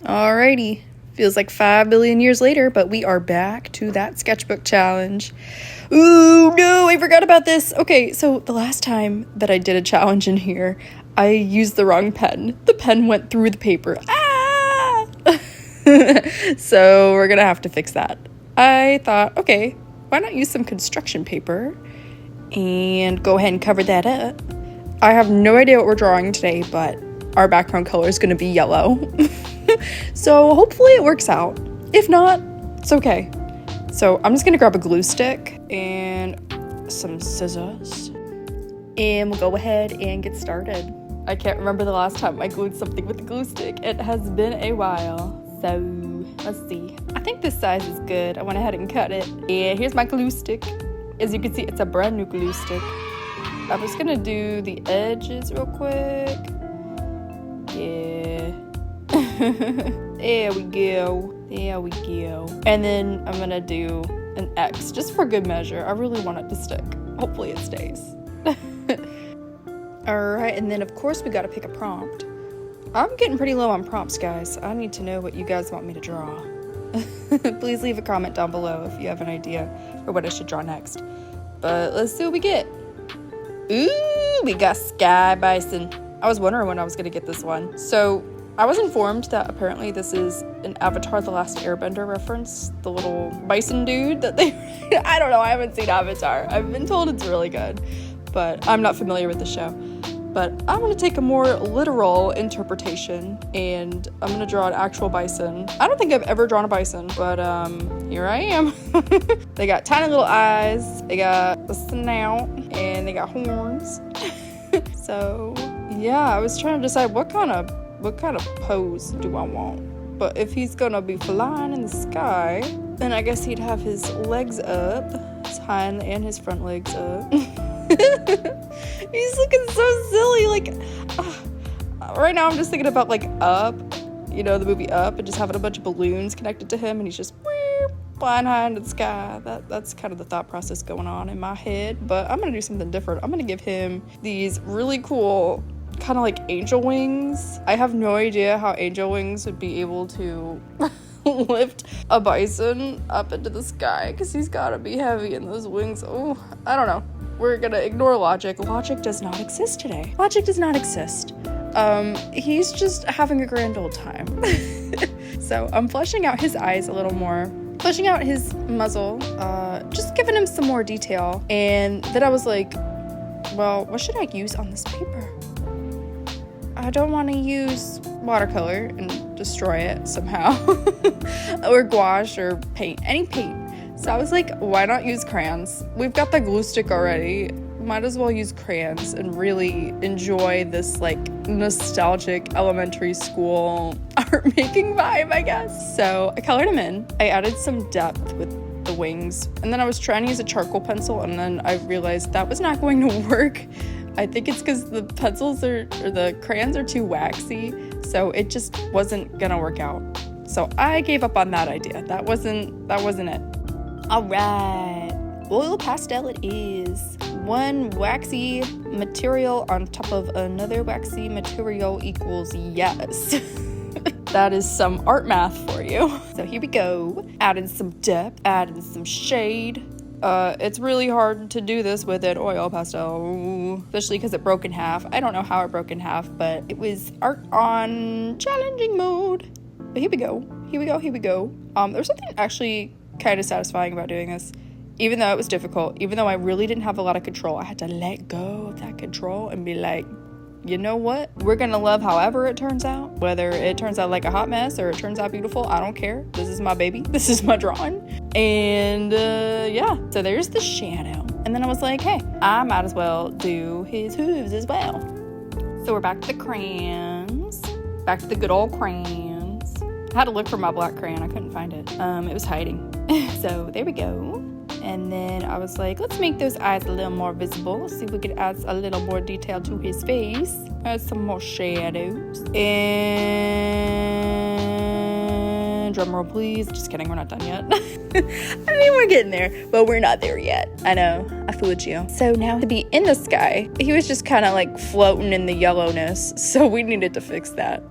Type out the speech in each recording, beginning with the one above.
Alrighty. Feels like 5 billion years later, but we are back to that sketchbook challenge. Ooh, no, I forgot about this. Okay, so the last time that I did a challenge in here, I used the wrong pen. The pen went through the paper. Ah! So we're gonna have to fix that. I thought, okay, why not use some construction paper and go ahead and cover that up. I have no idea what we're drawing today, but our background color is gonna be yellow. So hopefully it works out. If not, it's okay. So I'm just gonna grab a glue stick and some scissors, and we'll go ahead and get started. I can't remember the last time I glued something with a glue stick. It has been a while. So let's see. I think this size is good. I went ahead and cut it. And here's my glue stick. As you can see, it's a brand new glue stick. I'm just gonna do the edges real quick. Yeah. There we go. There we go. And then I'm gonna do an X just for good measure. I really want it to stick. Hopefully it stays. Alright, and then of course we gotta pick a prompt. I'm getting pretty low on prompts, guys. I need to know what you guys want me to draw. Please leave a comment down below if you have an idea for what I should draw next. But let's see what we get. Ooh, we got Sky Bison. I was wondering when I was gonna get this one. So I was informed that apparently this is an Avatar The Last Airbender reference. The little bison dude that they... I don't know, I haven't seen Avatar. I've been told it's really good, but I'm not familiar with the show. But I'm going to take a more literal interpretation, and I'm going to draw an actual bison. I don't think I've ever drawn a bison, but here I am. They got tiny little eyes, they got a snout, and they got horns. So yeah, I was trying to decide what kind of pose do I want. But if he's gonna be flying in the sky, then I guess he'd have his legs up, his hind and his front legs up. He's looking so silly. Like, right now I'm just thinking about like Up, you know, the movie Up, and just having a bunch of balloons connected to him, and he's just flying high into the sky. That's kind of the thought process going on in my head. But I'm gonna do something different. I'm gonna give him these really cool kind of like angel wings. I have no idea how angel wings would be able to lift a bison up into the sky, because he's gotta be heavy in those wings. Oh, I don't know. We're gonna ignore logic. Logic does not exist today. Logic does not exist. He's just having a grand old time. So I'm fleshing out his eyes a little more, fleshing out his muzzle, just giving him some more detail. And then I was like, well, what should I use on this paper? I don't want to use watercolor and destroy it somehow, or gouache or paint, any paint. So I was like, why not use crayons? We've got the glue stick already. Might as well use crayons and really enjoy this like nostalgic elementary school art making vibe, I guess. So I colored him in. I added some depth with the wings, and then I was trying to use a charcoal pencil, and then I realized that was not going to work. I think it's because the pencils or the crayons are too waxy, so it just wasn't gonna work out. So I gave up on that idea. That wasn't it. All right, oil pastel it is. One waxy material on top of another waxy material equals yes. That is some art math for you. So here we go. Adding some depth, adding some shade. It's really hard to do this with an oil pastel, especially because it broke in half. I don't know how it broke in half, but it was art on challenging mode. But here we go. There's something actually kind of satisfying about doing this. Even though it was difficult, even though I really didn't have a lot of control, I had to let go of that control and be like, you know what? We're gonna love however it turns out. Whether it turns out like a hot mess or it turns out beautiful, I don't care. This is my baby. This is my drawing. And yeah, so there's the shadow. And then I was like, hey, I might as well do his hooves as well. So we're back to the crayons. Back to the good old crayons. I had to look for my black crayon. I couldn't find it. It was hiding. So there we go. And then I was like, let's make those eyes a little more visible. Let's see if we can add a little more detail to his face. Add some more shadows. And drum roll, please. Just kidding, we're not done yet. I mean, we're getting there, but we're not there yet. I know, I fooled you. So now to be in the sky, he was just kind of like floating in the yellowness. So we needed to fix that.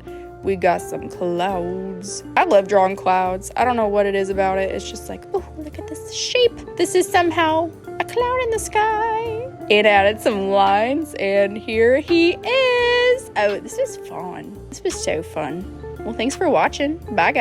we got some clouds. I love drawing clouds. I don't know what it is about it. It's just like, oh, look at this shape. This is somehow a cloud in the sky. And added some lines, and here he is. Oh, this is fun. This was so fun. Well, thanks for watching. Bye, guys.